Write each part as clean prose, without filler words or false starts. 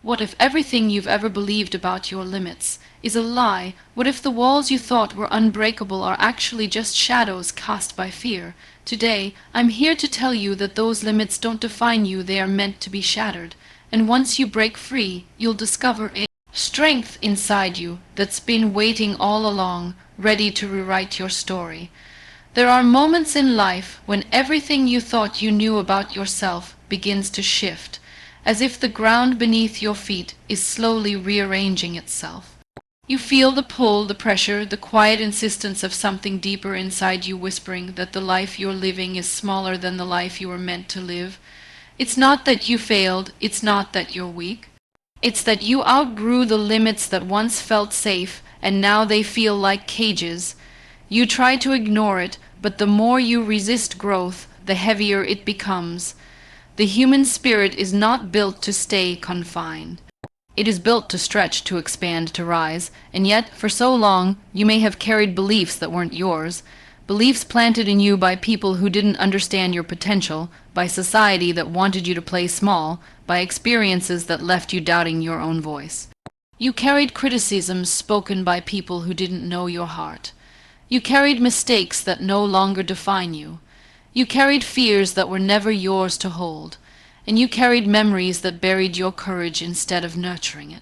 What if everything you've ever believed about your limits is a lie? What if the walls you thought were unbreakable are actually just shadows cast by fear? Today, I'm here to tell you that those limits don't define you, they are meant to be shattered. And once you break free, you'll discover a strength inside you that's been waiting all along, ready to rewrite your story. There are moments in life when everything you thought you knew about yourself begins to shift, as if the ground beneath your feet is slowly rearranging itself. You feel the pull, the pressure, the quiet insistence of something deeper inside you whispering that the life you're living is smaller than the life you were meant to live. It's not that you failed, it's not that you're weak. It's that you outgrew the limits that once felt safe, and now they feel like cages. You try to ignore it, but the more you resist growth, the heavier it becomes. The human spirit is not built to stay confined. It is built to stretch, to expand, to rise, and yet, for so long, you may have carried beliefs that weren't yours, beliefs planted in you by people who didn't understand your potential, by society that wanted you to play small, by experiences that left you doubting your own voice. You carried criticisms spoken by people who didn't know your heart. You carried mistakes that no longer define you. You carried fears that were never yours to hold. And you carried memories that buried your courage instead of nurturing it.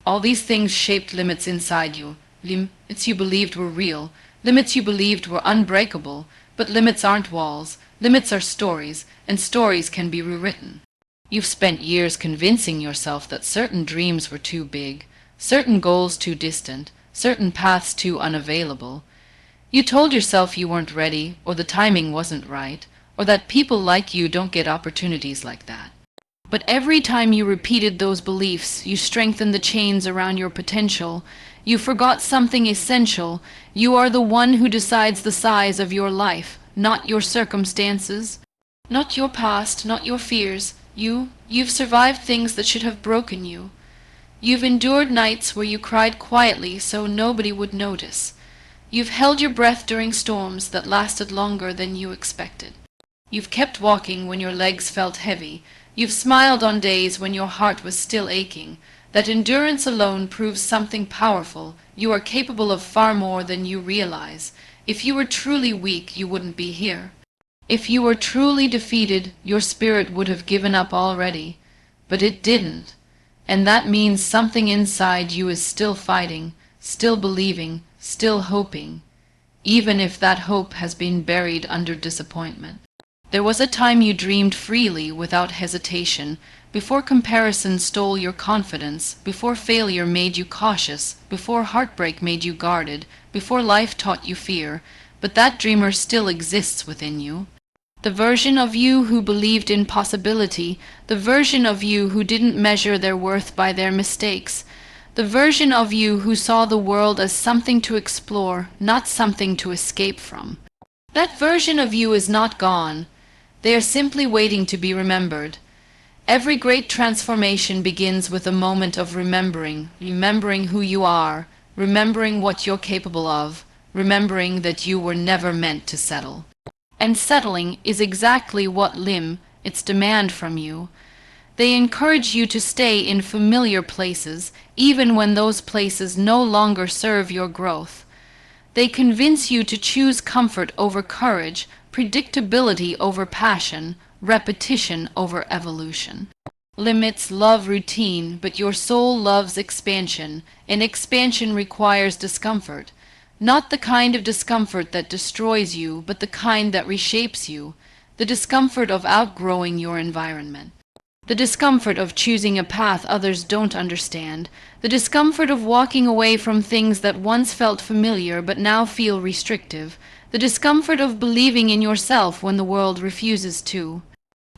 All these things shaped limits inside you. Limits you believed were real. Limits you believed were unbreakable. But limits aren't walls. Limits are stories, and stories can be rewritten. You've spent years convincing yourself that certain dreams were too big, certain goals too distant, certain paths too unavailable. You told yourself you weren't ready, or the timing wasn't right, or that people like you don't get opportunities like that. But every time you repeated those beliefs, you strengthened the chains around your potential. You forgot something essential. You are the one who decides the size of your life, not your circumstances, not your past, not your fears. You've survived things that should have broken you. You've endured nights where you cried quietly so nobody would notice. You've held your breath during storms that lasted longer than you expected. You've kept walking when your legs felt heavy. You've smiled on days when your heart was still aching. That endurance alone proves something powerful. You are capable of far more than you realize. If you were truly weak, you wouldn't be here. If you were truly defeated, your spirit would have given up already. But it didn't. And that means something inside you is still fighting, still believing, still hoping, even if that hope has been buried under disappointment. There was a time you dreamed freely without hesitation, before comparison stole your confidence, before failure made you cautious, before heartbreak made you guarded, before life taught you fear, but that dreamer still exists within you. The version of you who believed in possibility, the version of you who didn't measure their worth by their mistakes, the version of you who saw the world as something to explore, not something to escape from. That version of you is not gone. They are simply waiting to be remembered. Every great transformation begins with a moment of remembering who you are, remembering what you're capable of, remembering that you were never meant to settle. And settling is exactly what its demand from you. They encourage you to stay in familiar places, even when those places no longer serve your growth. They convince you to choose comfort over courage, predictability over passion, repetition over evolution. Limits love routine, but your soul loves expansion, and expansion requires discomfort. Not the kind of discomfort that destroys you, but the kind that reshapes you, the discomfort of outgrowing your environment. The discomfort of choosing a path others don't understand, the discomfort of walking away from things that once felt familiar but now feel restrictive, the discomfort of believing in yourself when the world refuses to,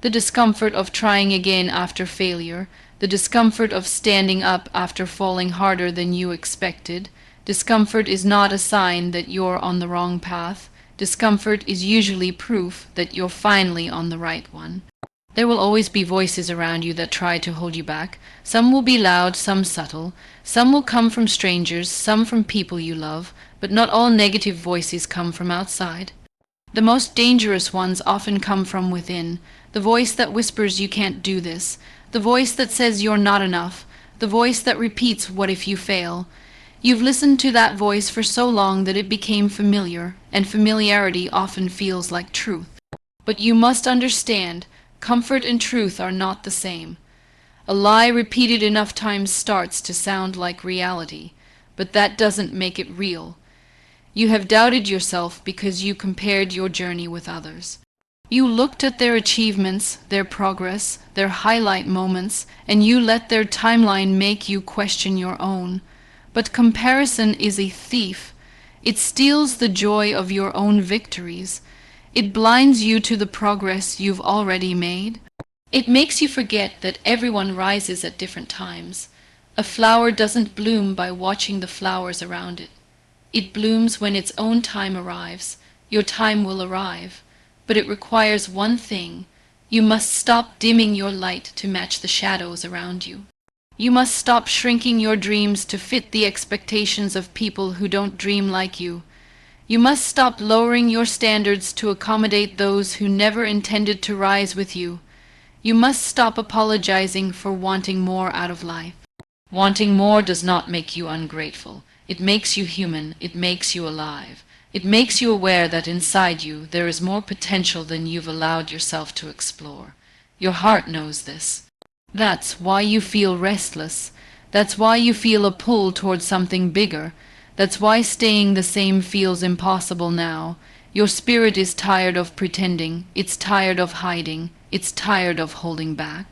the discomfort of trying again after failure, the discomfort of standing up after falling harder than you expected. Discomfort is not a sign that you're on the wrong path. Discomfort is usually proof that you're finally on the right one. There will always be voices around you that try to hold you back. Some will be loud, some subtle. Some will come from strangers, some from people you love. But not all negative voices come from outside. The most dangerous ones often come from within. The voice that whispers you can't do this. The voice that says you're not enough. the voice that repeats "what if you fail?" You've listened to that voice for so long that it became familiar, and familiarity often feels like truth. But you must understand, comfort and truth are not the same. A lie repeated enough times starts to sound like reality, but that doesn't make it real. You have doubted yourself because you compared your journey with others. You looked at their achievements, their progress, their highlight moments, and you let their timeline make you question your own. But comparison is a thief. It steals the joy of your own victories. It blinds you to the progress you've already made. It makes you forget that everyone rises at different times. A flower doesn't bloom by watching the flowers around it. It blooms when its own time arrives. Your time will arrive. But it requires one thing. You must stop dimming your light to match the shadows around you. You must stop shrinking your dreams to fit the expectations of people who don't dream like you. You must stop lowering your standards to accommodate those who never intended to rise with you. You must stop apologizing for wanting more out of life. Wanting more does not make you ungrateful. It makes you human. It makes you alive. It makes you aware that inside you there is more potential than you've allowed yourself to explore. Your heart knows this. That's why you feel restless. That's why you feel a pull towards something bigger. That's why staying the same feels impossible now. Your spirit is tired of pretending. It's tired of hiding. It's tired of holding back.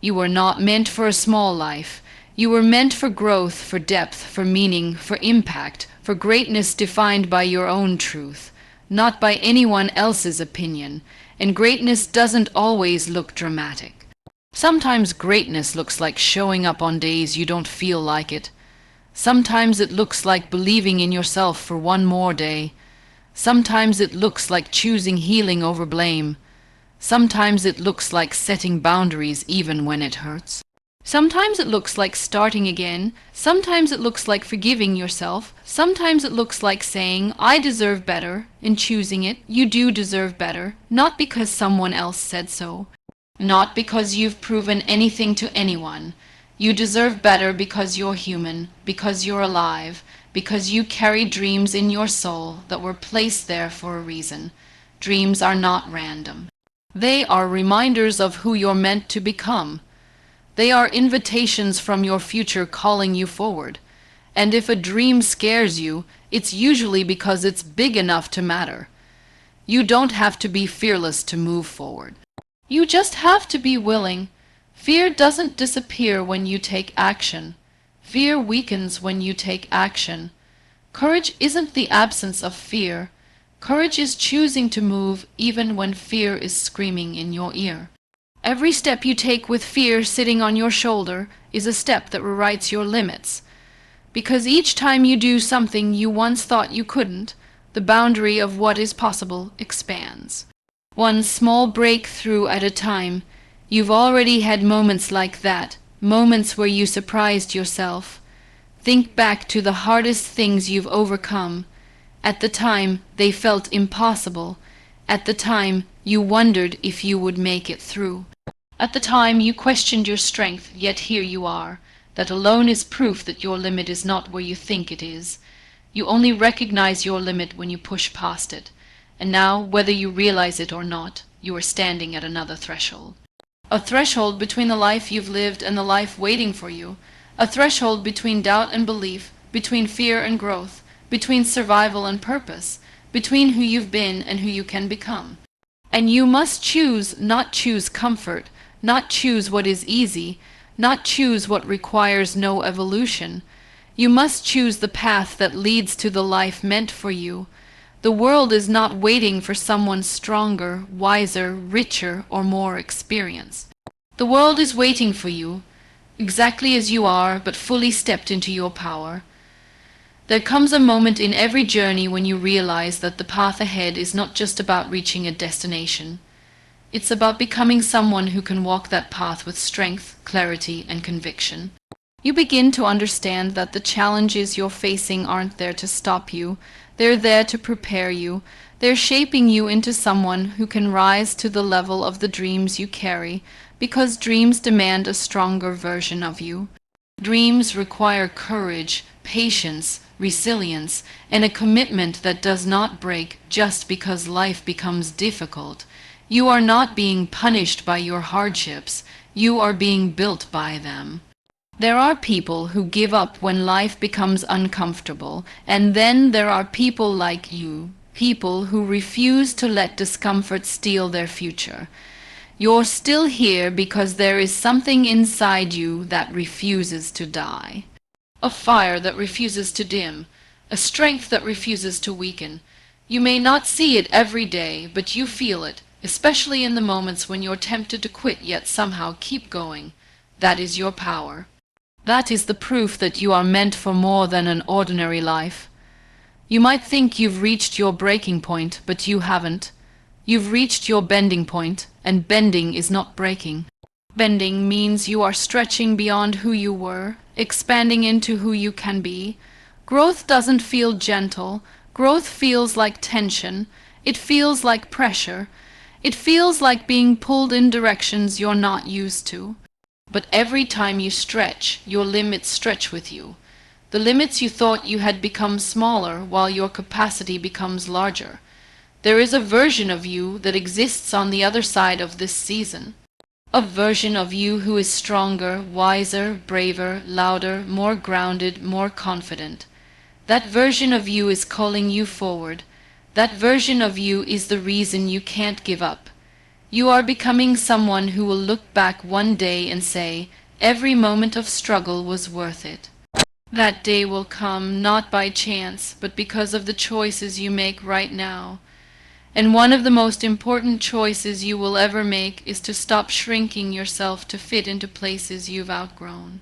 You were not meant for a small life. You were meant for growth, for depth, for meaning, for impact, for greatness defined by your own truth, not by anyone else's opinion. And greatness doesn't always look dramatic. Sometimes greatness looks like showing up on days you don't feel like it. Sometimes it looks like believing in yourself for one more day. Sometimes it looks like choosing healing over blame. Sometimes it looks like setting boundaries even when it hurts. Sometimes it looks like starting again. Sometimes it looks like forgiving yourself. Sometimes it looks like saying, "I deserve better," and choosing it. You do deserve better, not because someone else said so. Not because you've proven anything to anyone. You deserve better because you're human, because you're alive, because you carry dreams in your soul that were placed there for a reason. Dreams are not random. They are reminders of who you're meant to become. They are invitations from your future calling you forward. And if a dream scares you, it's usually because it's big enough to matter. You don't have to be fearless to move forward. You just have to be willing. Fear doesn't disappear when you take action. Fear weakens when you take action. Courage isn't the absence of fear. Courage is choosing to move even when fear is screaming in your ear. Every step you take with fear sitting on your shoulder is a step that rewrites your limits. Because each time you do something you once thought you couldn't, the boundary of what is possible expands. One small breakthrough at a time. You've already had moments like that, moments where you surprised yourself. Think back to the hardest things you've overcome. At the time, they felt impossible. At the time, you wondered if you would make it through. At the time, you questioned your strength, yet here you are. That alone is proof that your limit is not where you think it is. You only recognize your limit when you push past it. And now, whether you realize it or not, you are standing at another threshold. A threshold between the life you've lived and the life waiting for you. A threshold between doubt and belief, between fear and growth, between survival and purpose, between who you've been and who you can become. And you must choose, not choose comfort, not choose what is easy, not choose what requires no evolution. You must choose the path that leads to the life meant for you. The world is not waiting for someone stronger, wiser, richer, or more experienced. The world is waiting for you, exactly as you are, but fully stepped into your power. There comes a moment in every journey when you realize that the path ahead is not just about reaching a destination. It's about becoming someone who can walk that path with strength, clarity, and conviction. You begin to understand that the challenges you're facing aren't there to stop you. They're there to prepare you. They're shaping you into someone who can rise to the level of the dreams you carry, because dreams demand a stronger version of you. Dreams require courage, patience, resilience, and a commitment that does not break just because life becomes difficult. You are not being punished by your hardships, you are being built by them. There are people who give up when life becomes uncomfortable, and then there are people like you, people who refuse to let discomfort steal their future. You're still here because there is something inside you that refuses to die. A fire that refuses to dim, a strength that refuses to weaken. You may not see it every day, but you feel it, especially in the moments when you're tempted to quit yet somehow keep going. That is your power. That is the proof that you are meant for more than an ordinary life. You might think you've reached your breaking point, but you haven't. You've reached your bending point, and bending is not breaking. Bending means you are stretching beyond who you were, expanding into who you can be. Growth doesn't feel gentle. Growth feels like tension. It feels like pressure. It feels like being pulled in directions you're not used to. But every time you stretch, your limits stretch with you. The limits you thought you had become smaller while your capacity becomes larger. There is a version of you that exists on the other side of this season. A version of you who is stronger, wiser, braver, louder, more grounded, more confident. That version of you is calling you forward. That version of you is the reason you can't give up. You are becoming someone who will look back one day and say, every moment of struggle was worth it. That day will come not by chance, but because of the choices you make right now. And one of the most important choices you will ever make is to stop shrinking yourself to fit into places you've outgrown.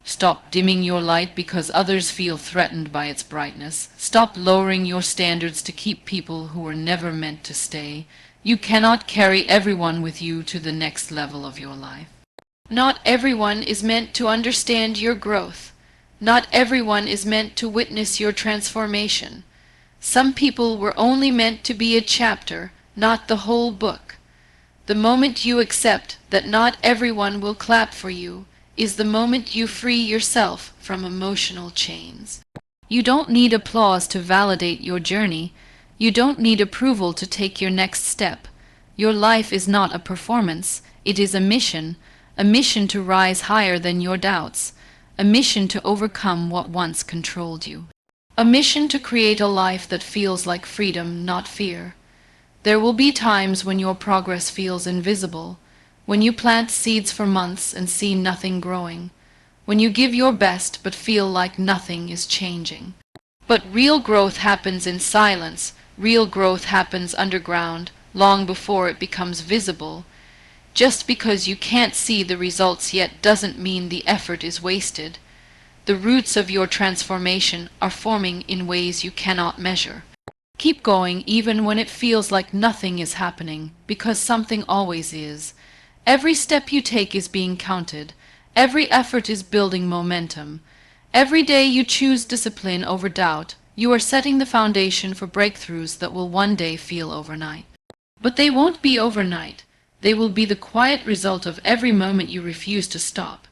Stop dimming your light because others feel threatened by its brightness. Stop lowering your standards to keep people who were never meant to stay. You cannot carry everyone with you to the next level of your life. Not everyone is meant to understand your growth. Not everyone is meant to witness your transformation. Some people were only meant to be a chapter, not the whole book. The moment you accept that not everyone will clap for you is the moment you free yourself from emotional chains. You don't need applause to validate your journey. You don't need approval to take your next step. Your life is not a performance. It is a mission to rise higher than your doubts, a mission to overcome what once controlled you. A mission to create a life that feels like freedom, not fear. There will be times when your progress feels invisible, when you plant seeds for months and see nothing growing, when you give your best but feel like nothing is changing. But real growth happens in silence. Real growth happens underground, long before it becomes visible. Just because you can't see the results yet doesn't mean the effort is wasted. The roots of your transformation are forming in ways you cannot measure. Keep going even when it feels like nothing is happening, because something always is. Every step you take is being counted. Every effort is building momentum. Every day you choose discipline over doubt, you are setting the foundation for breakthroughs that will one day feel overnight. But they won't be overnight. They will be the quiet result of every moment you refuse to stop.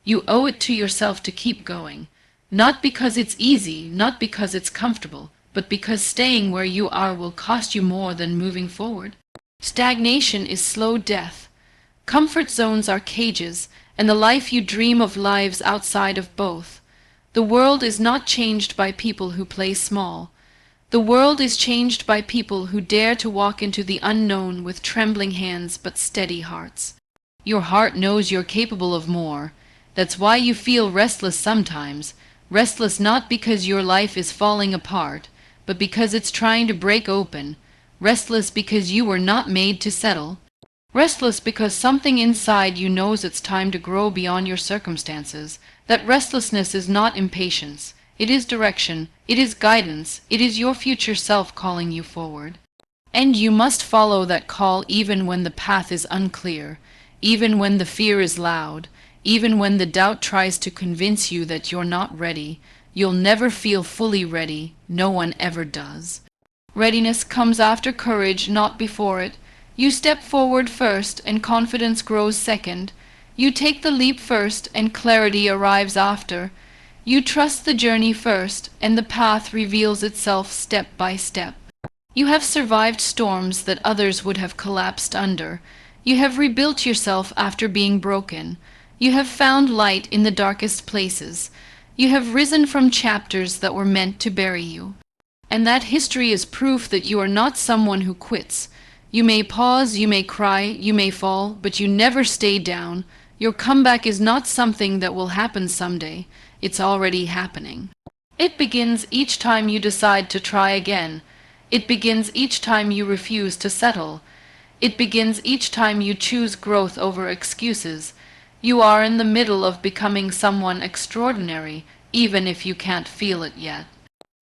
You owe it to yourself to keep going, not because it's easy, not because it's comfortable, but because staying where you are will cost you more than moving forward. Stagnation is slow death. Comfort zones are cages, and the life you dream of lives outside of both. The world is not changed by people who play small. The world is changed by people who dare to walk into the unknown with trembling hands but steady hearts. Your heart knows you're capable of more. That's why you feel restless sometimes. Restless not because your life is falling apart, but because it's trying to break open. Restless because you were not made to settle. Restless because something inside you knows it's time to grow beyond your circumstances. That restlessness is not impatience. It is direction. It is guidance. It is your future self calling you forward. And you must follow that call even when the path is unclear, even when the fear is loud, even when the doubt tries to convince you that you're not ready. You'll never feel fully ready. No one ever does. Readiness comes after courage, not before it. You step forward first, and confidence grows second. You take the leap first, and clarity arrives after. You trust the journey first, and the path reveals itself step by step. You have survived storms that others would have collapsed under. You have rebuilt yourself after being broken. You have found light in the darkest places. You have risen from chapters that were meant to bury you. And that history is proof that you are not someone who quits. You may pause, you may cry, you may fall, but you never stay down. Your comeback is not something that will happen someday. It's already happening. It begins each time you decide to try again. It begins each time you refuse to settle. It begins each time you choose growth over excuses. You are in the middle of becoming someone extraordinary, even if you can't feel it yet.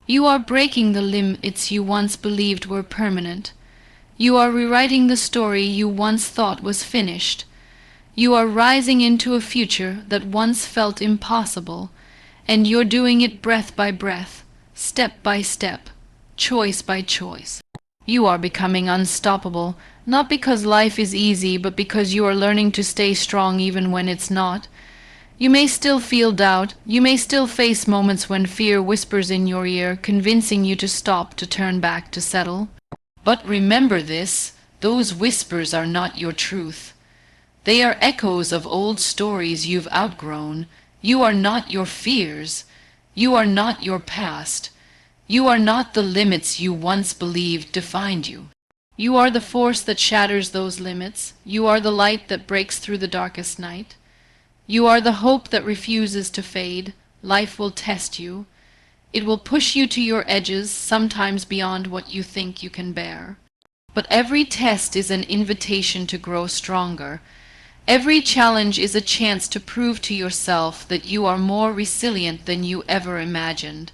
You are breaking the limits you once believed were permanent. You are rewriting the story you once thought was finished. You are rising into a future that once felt impossible, and you're doing it breath by breath, step by step, choice by choice. You are becoming unstoppable, not because life is easy, but because you are learning to stay strong even when it's not. You may still feel doubt, you may still face moments when fear whispers in your ear, convincing you to stop, to turn back, to settle. But remember this, those whispers are not your truth. They are echoes of old stories you've outgrown. You are not your fears. You are not your past. You are not the limits you once believed defined you. You are the force that shatters those limits. You are the light that breaks through the darkest night. You are the hope that refuses to fade. Life will test you. It will push you to your edges, sometimes beyond what you think you can bear. But every test is an invitation to grow stronger. Every challenge is a chance to prove to yourself that you are more resilient than you ever imagined.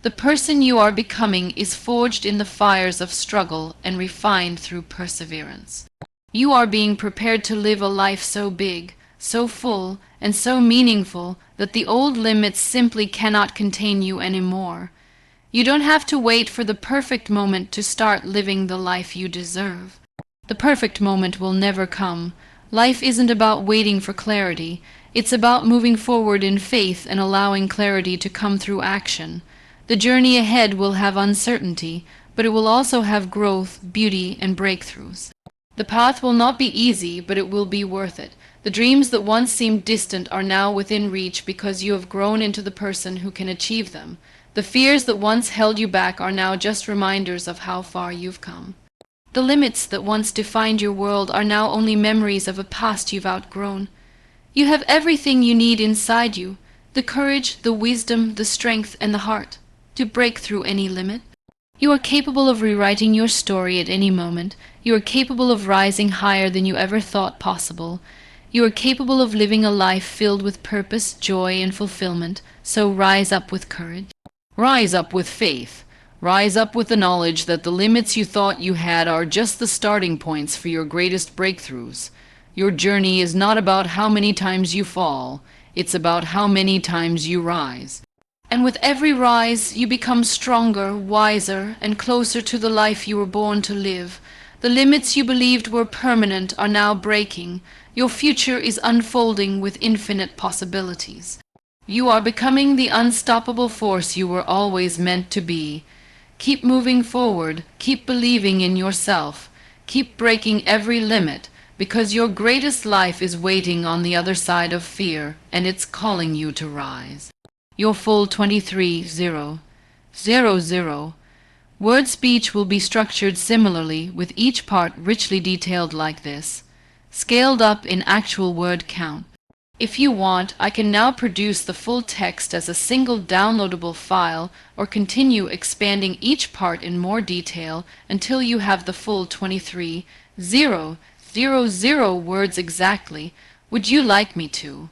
The person you are becoming is forged in the fires of struggle and refined through perseverance. You are being prepared to live a life so big, so full, and so meaningful that the old limits simply cannot contain you anymore. You don't have to wait for the perfect moment to start living the life you deserve. The perfect moment will never come. Life isn't about waiting for clarity. It's about moving forward in faith and allowing clarity to come through action. The journey ahead will have uncertainty, but it will also have growth, beauty, and breakthroughs. The path will not be easy, but it will be worth it. The dreams that once seemed distant are now within reach because you have grown into the person who can achieve them. The fears that once held you back are now just reminders of how far you've come. The limits that once defined your world are now only memories of a past you've outgrown. You have everything you need inside you, the courage, the wisdom, the strength, and the heart to break through any limit. You are capable of rewriting your story at any moment. You are capable of rising higher than you ever thought possible. You are capable of living a life filled with purpose, joy, and fulfillment, so rise up with courage. Rise up with faith. Rise up with the knowledge that the limits you thought you had are just the starting points for your greatest breakthroughs. Your journey is not about how many times you fall, it's about how many times you rise. And with every rise, you become stronger, wiser, and closer to the life you were born to live. The limits you believed were permanent are now breaking. Your future is unfolding with infinite possibilities. You are becoming the unstoppable force you were always meant to be. Keep moving forward, keep believing in yourself, keep breaking every limit, because your greatest life is waiting on the other side of fear, and it's calling you to rise. Your full 23:0. Word speech will be structured similarly, with each part richly detailed like this, scaled up in actual word count. If you want, I can now produce the full text as a single downloadable file or continue expanding each part in more detail until you have the full 23,000 words exactly. Would you like me to?